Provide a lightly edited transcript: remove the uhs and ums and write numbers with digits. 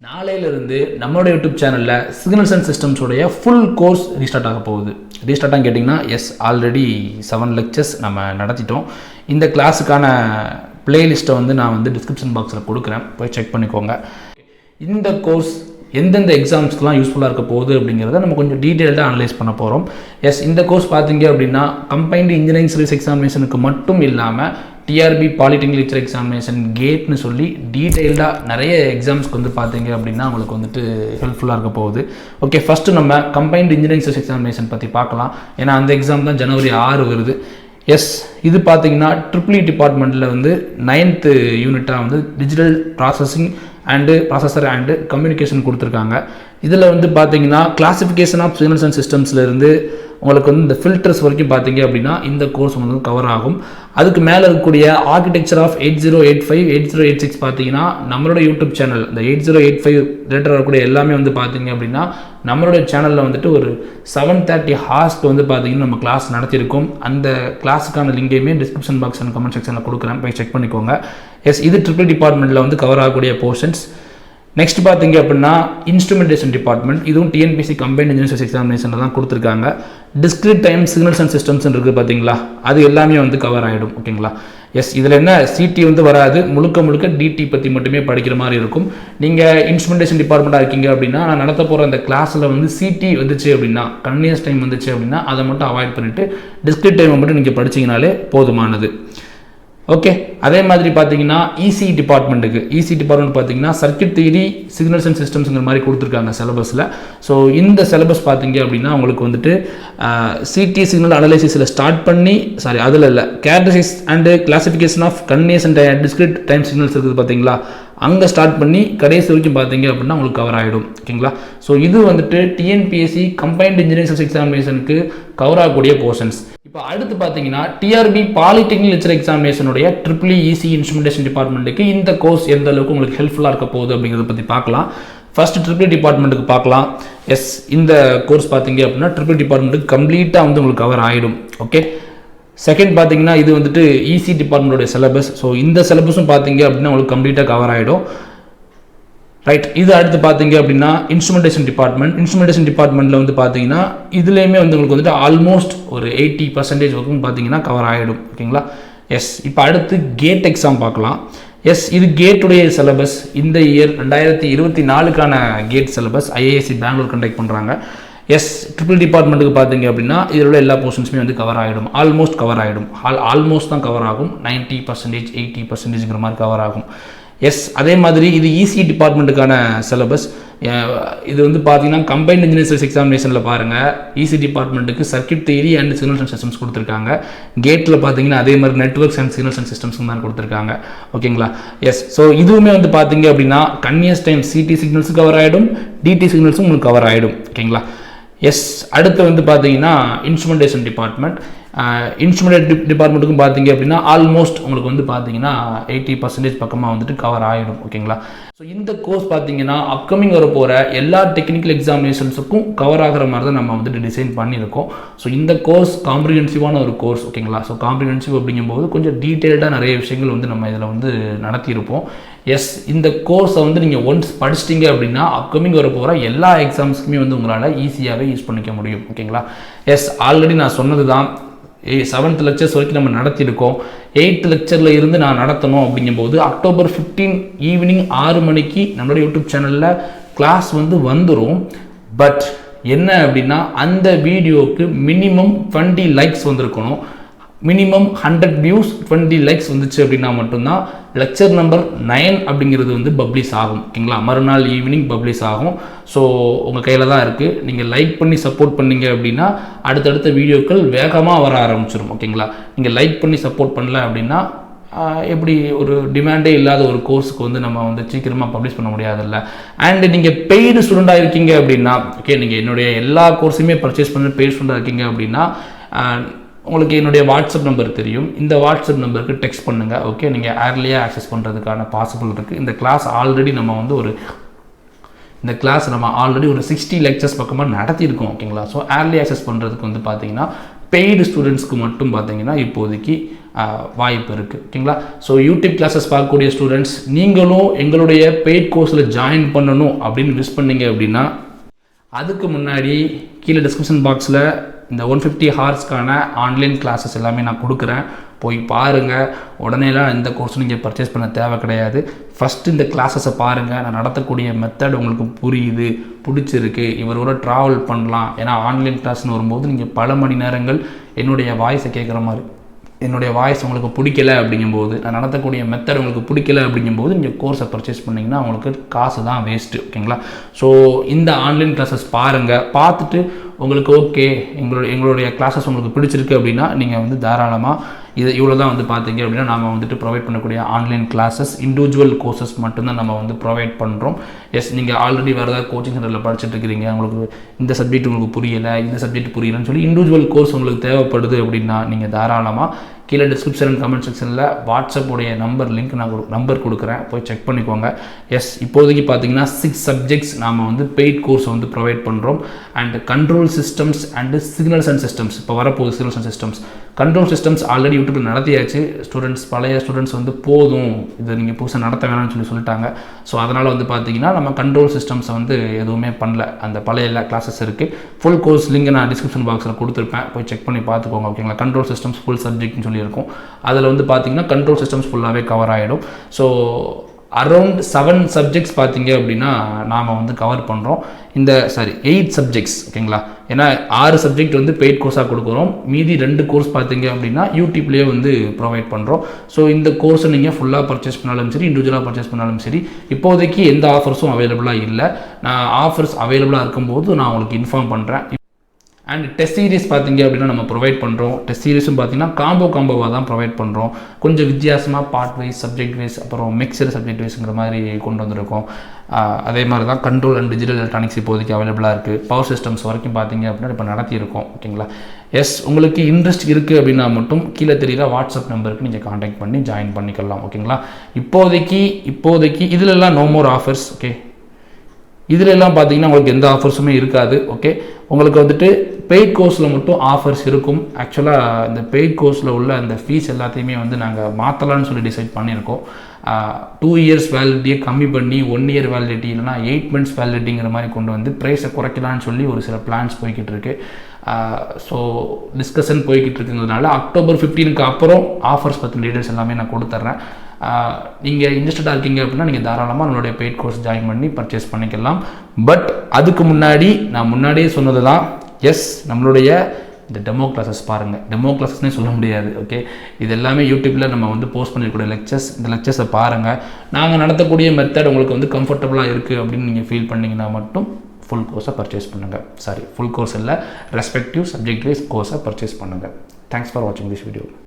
நாளையிலிருந்து நம்மளோட யூடியூப் சேனலில் சிக்னல்ஸ் அண்ட் சிஸ்டம்ஸோடைய ஃபுல் கோர்ஸ் ரீஸ்டார்ட் ஆக போகுது. ரீஸ்டார்ட்டாக கேட்டிங்கன்னா ஆல்ரெடி 7 லெக்சர்ஸ் நம்ம நடத்திட்டோம். இந்த கிளாஸுக்கான பிளேலிஸ்ட்டை நான் டிஸ்கிரிப்ஷன் பாக்ஸில் கொடுக்குறேன், போய் செக் பண்ணிக்கோங்க. இந்த கோர்ஸ் எந்தெந்த எக்ஸாம்ஸ்க்குலாம் யூஸ்ஃபுல்லாக இருக்க போகுது அப்படிங்கிறத நம்ம கொஞ்சம் டீட்டெயில்டாக அனலைஸ் பண்ண போகிறோம். இந்த கோர்ஸ் பார்த்தீங்க அப்படின்னா கம்பைன்டு இன்ஜினியரிங் சர்வீஸ் எக்ஸாமினேஷனுக்கு மட்டும் இல்லாமல் TRB Poly டெக்னிக்கல் எக்ஸாமினேஷன் கேட்னு சொல்லி டீட்டெயில்டாக நிறைய எக்ஸாம்ஸ்க்கு பார்த்தீங்க அப்படின்னா உங்களுக்கு ஹெல்ப்ஃபுல்லாக இருக்க போகுது. ஓகே, ஃபஸ்ட்டு நம்ம கம்பைன்டு இன்ஜினியரிங் சர்வீஸ் எக்ஸாமினேஷன் பற்றி பார்க்கலாம். ஏன்னா அந்த எக்ஸாம் தான் ஜனவரி 6 வருது. இது பார்த்தீங்கன்னா TRB டிபார்ட்மெண்ட்டில் 9th யூனிட்டாக digital processing and processor and communication கொடுத்துருக்காங்க. இதில் பார்த்தீங்கன்னா கிளாசிஃபிகேஷன் ஆஃப் சிக்னல்ஸ் அண்ட் சிஸ்டம்ஸ்லேருந்து உங்களுக்கு இந்த ஃபில்டர்ஸ் வரைக்கும் பார்த்தீங்க அப்படின்னா இந்த கோர்ஸ் கவர் ஆகும். அதுக்கு மேலே இருக்கக்கூடிய ஆர்கிடெக்சர் ஆஃப் 8085 8086 பார்த்தீங்கன்னா நம்மளோட யூடியூப் சேனல் இந்த 8085 ரிலேட்டட் வரக்கூடிய எல்லாமே பார்த்தீங்க அப்படின்னா நம்மளோட சேனலில் ஒரு 7:30 ஹார்ஸ்க்கு பார்த்தீங்கன்னா நம்ம கிளாஸ் நடத்தியிருக்கோம். அந்த கிளாஸுக்கான லிங்கையுமே டிஸ்கிரிப்ஷன் பாக்ஸ் அண்ட் கமெண்ட் செக்ஷனில் கொடுக்குறேன், போய் செக் பண்ணிக்கோங்க. இது TRB டிபார்ட்மெண்ட்டில் கவர் ஆகக்கூடிய போர்ஷன்ஸ். நெக்ஸ்ட் பார்த்தீங்க அப்படின்னா இன்ஸ்ட்ருமெண்டேஷன் டிபார்ட்மெண்ட், இதுவும் TNPSC கம்பைன்ட் இன்ஜினியரிங் எக்ஸாமினேஷனில் தான் கொடுத்துருக்காங்க. Discrete time signals and systems இருக்குது பார்த்தீங்களா, அது எல்லாமே கவர் ஆகிடும். ஓகேங்களா, இதில் என்ன CT வராது, முழுக்க DT பற்றி மட்டுமே படிக்கிற மாதிரி இருக்கும். நீங்கள் இன்ஸ்ட்ருமெண்டேஷன் டிபார்ட்மெண்ட்டாக இருக்கீங்க அப்படின்னா நான் நடத்த போகிற அந்த கிளாஸில் CT வந்துச்சு அப்படின்னா, கன்டினியூஸ் டைம் வந்துச்சு அப்படின்னா அதை மட்டும் அவாய்ட் பண்ணிவிட்டு டிஸ்கிரீட் டைமை மட்டும் நீங்கள் படிச்சிங்கனாலே போதுமானது. ஓகே, அதே மாதிரி பார்த்தீங்கன்னா EC டிபார்ட்மெண்ட் பார்த்தீங்கன்னா சர்க்யூட் தியரி சிக்னல்ஸ் அண்ட் சிஸ்டம்ஸ்ங்கிற மாதிரி கொடுத்துருக்காங்க சிலபஸில். ஸோ இந்த சிலபஸ் பார்த்தீங்க அப்படின்னா உங்களுக்கு CT சிக்னல் அனலைசிஸில் ஸ்டார்ட் பண்ணி அதில் இல்லை characteristics and classification of continuous and discrete time signals இருக்குது பார்த்தீங்களா, அங்கே ஸ்டார்ட் பண்ணி கடைசி வரைக்கும் பார்த்தீங்க அப்படின்னா உங்களுக்கு கவர் ஆகிடும். ஓகேங்களா, ஸோ இது TNPSC கம்பைன்டு இன்ஜினியரிங் எக்ஸாமினேஷனுக்கு கவர் ஆகக்கூடிய போர்ஷன்ஸ். இப்போ அடுத்து பார்த்தீங்கன்னா TRB Poly டெக்னிக்கல் எக்ஸாமினேஷனுடைய EEC இன்ஸ்ட்ருமெண்டேஷன் டிபார்ட்மெண்ட்டுக்கு இந்த கோர்ஸ் எந்த அளவுக்கு உங்களுக்கு ஹெல்ப்ஃபுல்லாக இருக்க போகுது அப்படிங்கிறத பற்றி பார்க்கலாம். ஃபர்ஸ்ட் TRB டிபார்ட்மெண்ட்டுக்கு பார்க்கலாம். இந்த கோர்ஸ் பார்த்தீங்க அப்படின்னா TRB டிபார்ட்மெண்ட்டுக்கு கம்ப்ளீட்டாக உங்களுக்கு கவர் ஆகிடும். ஓகே, செகண்ட் பார்த்தீங்கன்னா இது EC டிபார்ட்மெண்ட்டோடைய சிலபஸ். ஸோ இந்த சிலபஸும் பார்த்தீங்க அப்படின்னா உங்களுக்கு கம்ப்ளீட்டாக கவர் ஆகிடும். ரைட், இது அடுத்து பார்த்தீங்க அப்படின்னா இன்ஸ்ட்ருமெண்டேஷன் டிபார்ட்மெண்ட்டில் பார்த்தீங்கன்னா இதுலேயுமே உங்களுக்கு ஆல்மோஸ்ட் ஒரு 80% வரைக்கும் பார்த்தீங்கன்னா கவர் ஆகிடும். ஓகேங்களா, இப்போ அடுத்து கேட் எக்ஸாம் பார்க்கலாம். இது கேட்டுடைய சிலபஸ் இந்த இயர் 2024க்கான GATE syllabus IISc Bangalore conduct பண்ணுறாங்க. TRB டிபார்ட்மெண்ட்டுக்கு பார்த்தீங்க அப்படின்னா இதில் எல்லா போர்ஷன்ஸுமே கவர் ஆகிடும், ஆல்மோஸ்ட் கவர் ஆகிடும். ஆல்மோஸ்ட் தான் கவர் ஆகும், 90% 80%ங்கிற மாதிரி கவர் ஆகும். அதே மாதிரி இது EC டிபார்ட்மெண்ட்டுக்கான சிலபஸ். இது பார்த்தீங்கன்னா கம்பைன்ட் இன்ஜினியரிங் எக்ஸாமினேஷனில் பாருங்கள், EC டிபார்ட்மெண்ட்டுக்கு circuit theory and signals and systems கொடுத்துருக்காங்க. கேட்டில் பார்த்தீங்கன்னா அதே மாதிரி networks and signals and systems தான் கொடுத்துருக்காங்க. ஓகேங்களா, ஸோ இதுவுமே பார்த்தீங்க அப்படின்னா கன்டினியூஸ் டைம் CT சிக்னல்ஸும் கவர் ஆகிடும், DT சிக்னல்ஸும் உங்களுக்கு கவர் ஆகிடும். ஓகேங்களா, அடுத்து பார்த்தீங்கன்னா இன்ஸ்ட்ருமெண்டேஷன் டிபார்ட்மெண்ட்டுக்கும் பார்த்தீங்க அப்படின்னா ஆல்மோஸ்ட் உங்களுக்கு பார்த்தீங்கன்னா 80% பக்கமாக கவர் ஆகிடும். ஓகேங்களா, ஸோ இந்த கோர்ஸ் பார்த்தீங்கன்னா அப்கமிங் வர போகிற எல்லா டெக்னிக்கல் எக்ஸாமினேஷன்ஸுக்கும் கவர் ஆகிற மாதிரி தான் நம்ம டிசைன் பண்ணியிருக்கோம். ஸோ இந்த கோர்ஸ் காம்ப்ரிஹென்சிவான ஒரு கோர்ஸ். ஓகேங்களா, ஸோ காம்ப்ரிஹென்சிவ் அப்படிங்கும்போது கொஞ்சம் டீட்டெயில்டாக நிறைய விஷயங்கள் நம்ம இதில் நடத்தியிருப்போம். இந்த கோர்ஸை நீங்கள் ஒன்ஸ் படிச்சிட்டிங்க அப்படின்னா அப்கமிங் வர போகிற எல்லா எக்ஸாம்ஸ்க்குமே உங்களால் ஈஸியாகவே யூஸ் பண்ணிக்க முடியும். ஓகேங்களா, ஆல்ரெடி நான் சொன்னது தான், 7th லெக்சர்ஸ் வரைக்கும் நம்ம நடத்தியிருக்கோம். 8th லெக்சரில் இருந்து நான் நடத்தணும் அப்படிங்கும்போது அக்டோபர் 15 ஈவினிங் 6 மணிக்கு நம்மளோட யூடியூப் சேனலில் கிளாஸ் வந்துடும். பட் என்ன அப்படின்னா அந்த வீடியோவுக்கு மினிமம் 20 லைக்ஸ் வந்திருக்கணும். மினிமம் 100 வியூஸ் 20 லைக்ஸ் வந்துச்சு அப்படின்னா மட்டும்தான் லெக்சர் நம்பர் 9 அப்படிங்கிறது பப்ளிஷ் ஆகும். ஓகேங்களா, மறுநாள் ஈவினிங் பப்ளிஷ் ஆகும். ஸோ உங்கள் கையில் தான் இருக்குது. நீங்கள் லைக் பண்ணி சப்போர்ட் பண்ணீங்க அப்படின்னா அடுத்தடுத்த வீடியோக்கள் வேகமாக வர ஆரம்பிச்சிடும். ஓகேங்களா, நீங்கள் லைக் பண்ணி சப்போர்ட் பண்ணல அப்படின்னா எப்படி ஒரு டிமாண்டே இல்லாத ஒரு கோர்ஸுக்கு நம்ம சீக்கிரமாக பப்ளிஷ் பண்ண முடியாதுல்ல. அண்ட் நீங்கள் பெய்டு ஸ்டூடெண்ட்டாக இருக்கீங்க அப்படின்னா, ஓகே, நீங்கள் என்னுடைய எல்லா கோர்ஸுமே பர்ச்சேஸ் பண்ணி பெய்டு ஸ்டூடெண்ட்டாக இருக்கீங்க அப்படின்னா உங்களுக்கு என்னுடைய வாட்ஸ்அப் நம்பர் தெரியும். இந்த வாட்ஸ்அப் நம்பருக்கு டெக்ஸ்ட் பண்ணுங்கள். ஓகே, நீங்கள் ஏர்லியாக ஆக்சஸ் பண்ணுறதுக்கான பாசிபிள் இருக்குது. இந்த கிளாஸ் ஆல்ரெடி நம்ம ஒரு 60 லெக்சர்ஸ் பக்கமாக நடத்தியிருக்கோம். ஓகேங்களா, ஸோ ஏர்லி ஆக்சஸ் பண்ணுறதுக்கு பார்த்தீங்கன்னா பெய்டு ஸ்டூடெண்ட்ஸ்க்கு மட்டும் பார்த்தீங்கன்னா இப்போதைக்கு வாய்ப்பு இருக்குது. ஓகேங்களா? ஸோ யூடியூப் கிளாஸஸ் பார்க்கக்கூடிய ஸ்டூடெண்ட்ஸ் நீங்களும் எங்களுடைய பெய்ட் கோர்ஸில் ஜாயின் பண்ணணும் அப்படின்னு விஷ் பண்ணீங்க அப்படின்னா அதுக்கு முன்னாடி கீழே டிஸ்கிரிப்ஷன் பாக்ஸில் இந்த 150 ஹார்ஸ்க்கான ஆன்லைன் கிளாஸஸ் எல்லாமே நான் கொடுக்குறேன். போய் பாருங்கள். உடனேலாம் இந்த கோர்ஸ் நீங்கள் பர்ச்சேஸ் பண்ண தேவை கிடையாது. ஃபஸ்ட்டு இந்த கிளாஸஸை பாருங்கள். நான் நடத்தக்கூடிய மெத்தட் உங்களுக்கு புரியுது, பிடிச்சிருக்கு, இவரோட ட்ராவல் பண்ணலாம். ஏன்னா ஆன்லைன் கிளாஸ்னு வரும்போது நீங்கள் பல மணி நேரங்கள் என்னுடைய வாய்ஸை கேட்குற மாதிரி, என்னுடைய வாய்ஸ் உங்களுக்கு பிடிக்கல அப்படிங்கும்போது, நான் நடத்தக்கூடிய மெத்தட் உங்களுக்கு பிடிக்கல அப்படிங்கும்போது நீங்கள் கோர்ஸை பர்ச்சேஸ் பண்ணிங்கன்னா உங்களுக்கு காசு தான் வேஸ்ட்டு. ஓகேங்களா? ஸோ இந்த ஆன்லைன் கிளாஸஸ் பாருங்கள். பார்த்துட்டு உங்களுக்கு ஓகே எங்களுடைய கிளாஸஸ் உங்களுக்கு பிடிச்சிருக்கு அப்படின்னா நீங்கள் வந்து தாராளமாக இவ்வளோ தான் வந்து பார்த்தீங்க அப்படின்னா நாம் வந்துட்டு ப்ரொவைட் பண்ணக்கூடிய ஆன்லைன் கிளாஸஸ் இண்டிவிஜுவல் கோர்சஸ் மட்டும்தான் நம்ம வந்து ப்ரொவைட் பண்ணுறோம். எஸ், நீங்கள் ஆல்ரெடி வேறு ஏதாவது கோச்சிங் சென்டரில் படிச்சுட்டு இருக்கிறீங்க, உங்களுக்கு இந்த சப்ஜெக்ட் உங்களுக்கு புரியலை, இந்த சப்ஜெக்ட் புரியலைன்னு சொல்லி இண்டிவிஜுவல் கோர்ஸ் உங்களுக்கு தேவைப்படுது அப்படின்னா நீங்கள் தாராளமாக கீழே டிஸ்கிரிப்ஷன் அண்ட் கமெண்ட் செக்ஷனில் வாட்ஸ்அப்புடைய லிங்க் நான் நம்பர் கொடுக்குறேன், போய் செக் பண்ணிக்கோங்க. எஸ், இப்போதைக்கு பார்த்தீங்கன்னா 6 சப்ஜெக்ட்ஸ் நாம் வந்து பெய்ட் கோர்ஸ் வந்து ப்ரொவைட் பண்ணுறோம். And control systems and signals and systems இப்போ வரப்போகுது. Signals and systems, control systems already யூடியூப்பில் நடத்தியாச்சு. பழைய ஸ்டூடெண்ட்ஸ் வந்து போதும், இதை நீங்கள் புதுசாக நடத்த வேணாம்னு சொல்லிட்டாங்க. ஸோ அதனால் வந்து பார்த்தீங்கன்னா நம்ம கண்ட்ரோல் சிஸ்டம்ஸை வந்து எதுவுமே பண்ணல. அந்த பழைய எல்லா கிளாஸஸ் இருக்குது. ஃபுல் கோர்ஸ் லிங்க் நான் டிஸ்கிரிப்ஷன் பாக்ஸில் கொடுத்துருப்பேன், போய் செக் பண்ணி பார்த்துக்கோங்க. ஓகேங்களா? கண்ட்ரோல் சிஸ்டம்ஸ் ஃபுல் சப்ஜெக்ட்னு சொல்லி இருக்கும். அதில் வந்து பார்த்தீங்கன்னா கண்ட்ரோல் சிஸ்டம்ஸ் ஃபுல்லாகவே கவர் ஆகிடும். ஸோ அரௌண்ட் 7 சப்ஜெக்ட்ஸ் பார்த்தீங்க அப்படின்னா நாம் வந்து கவர் பண்ணுறோம். 8 சப்ஜெக்ட்ஸ். ஓகேங்களா? ஏன்னா 6 சப்ஜெக்ட் வந்து பெய்ட் கோர்ஸாக கொடுக்குறோம். மீதி 2 கோர்ஸ் பார்த்தீங்க அப்படின்னா யூடியூப்லேயே வந்து ப்ரொவைட் பண்ணுறோம். ஸோ இந்த கோர்ஸை நீங்கள் ஃபுல்லாக பர்ச்சேஸ் பண்ணாலும் சரி, இண்டிவிஜுவலாக பர்ச்சேஸ் பண்ணாலும் சரி, இப்போதைக்கு எந்த ஆஃபர்ஸும் அவைலபிளாக இல்லை. நான் ஆஃபர்ஸ் அவைலபிளாக இருக்கும்போது நான் உங்களுக்கு இன்ஃபார்ம் பண்ணுறேன். அண்ட் டெஸ்ட் சீரிஸ் பார்த்தீங்க அப்படின்னா நம்ம ப்ரொவைட் பண்ணுறோம். டெஸ்ட் சீரிஸும் பார்த்தீங்கன்னா காம்போவாக தான் ப்ரொவைட் பண்ணுறோம். கொஞ்சம் வித்தியாசமாக பார்ட் வைஸ், சப்ஜெக்ட் வைஸ், அப்புறம் மிக்சடு சப்ஜெக்ட் வைஸுங்கிற மாதிரி கொண்டு வந்திருக்கோம். அதே மாதிரி தான் கண்ட்ரோல் அண்ட் டிஜிட்டல் எலக்ட்ரானிக்ஸ் இப்போதைக்கு அவைலபிளாக இருக்குது. பவர் சிஸ்டம்ஸ் வரைக்கும் பார்த்தீங்க அப்படின்னா இப்போ நடத்தியிருக்கோம். ஓகேங்களா? எஸ், உங்களுக்கு இன்ட்ரெஸ்ட் இருக்குது அப்படின்னா மட்டும் கீழே தெரியுற வாட்ஸ்அப் நம்பருக்கு நீங்கள் காண்டாக்ட் பண்ணி ஜாயின் பண்ணிக்கலாம். ஓகேங்களா? இப்போதைக்கு இதிலெல்லாம் நோ மோர் ஆஃபர்ஸ். ஓகே, இதிலெல்லாம் பார்த்தீங்கன்னா உங்களுக்கு எந்த ஆஃபர்ஸுமே இருக்காது. ஓகே, உங்களுக்கு வந்துட்டு பெய்ட் கோர்ஸில் மட்டும் ஆஃபர்ஸ் இருக்கும். ஆக்சுவலாக இந்த பெய்ட் கோர்ஸில் உள்ள அந்த ஃபீஸ் எல்லாத்தையுமே வந்து நாங்கள் மாற்றலான்னு சொல்லி டிசைட் பண்ணியிருக்கோம். 2 இயர்ஸ் வேலிடிட்டியை கம்மி பண்ணி 1 இயர் வேலிடிட்டி இல்லைனா 8 months வேலிடிட்டிங்கிற மாதிரி கொண்டு வந்து ப்ரைஸை குறைக்கலான்னு சொல்லி ஒரு சில பிளான்ஸ் போய்கிட்டு இருக்கு. ஸோ டிஸ்கஷன் போய்கிட்டு இருக்குங்கிறதுனால அக்டோபர் 15க்கு அப்புறம் ஆஃபர்ஸ் பற்றின டீட்டெயில்ஸ் எல்லாமே நான் கொடுத்துட்றேன். நீங்கள் இன்ட்ரெஸ்டடாக இருக்கீங்க அப்படின்னா நீங்கள் தாராளமாக நம்மளுடைய பெய்ட் கோர்ஸ் ஜாயின் பண்ணி பர்ச்சேஸ் பண்ணிக்கலாம். பட் அதுக்கு முன்னாடி நான் முன்னாடியே சொன்னது தான், எஸ், நம்மளுடைய இந்த டெமோ கிளாஸஸ் பாருங்கள். டெமோ கிளாஸஸ்னே சொல்ல முடியாது. ஓகே, இது எல்லாமே யூடியூப்பில் நம்ம வந்து போஸ்ட் பண்ணிக்கூடிய லெக்சர்ஸ். இந்த லெக்சர்ஸை பாருங்கள். நாங்கள் நடத்தக்கூடிய மெத்தட் உங்களுக்கு வந்து கம்ஃபர்டபுளாக இருக்குது அப்படின்னு நீங்கள் ஃபீல் பண்ணிங்கன்னா மட்டும் ஃபுல் கோர்ஸை பர்ச்சேஸ் பண்ணுங்கள். ஃபுல் கோர்ஸ் இல்லை, ரெஸ்பெக்டிவ் சப்ஜெக்ட் வைஸ் கோர்ஸை பர்ச்சேஸ் பண்ணுங்கள். தேங்க்ஸ் ஃபார் வாட்சிங் திஸ் வீடியோ.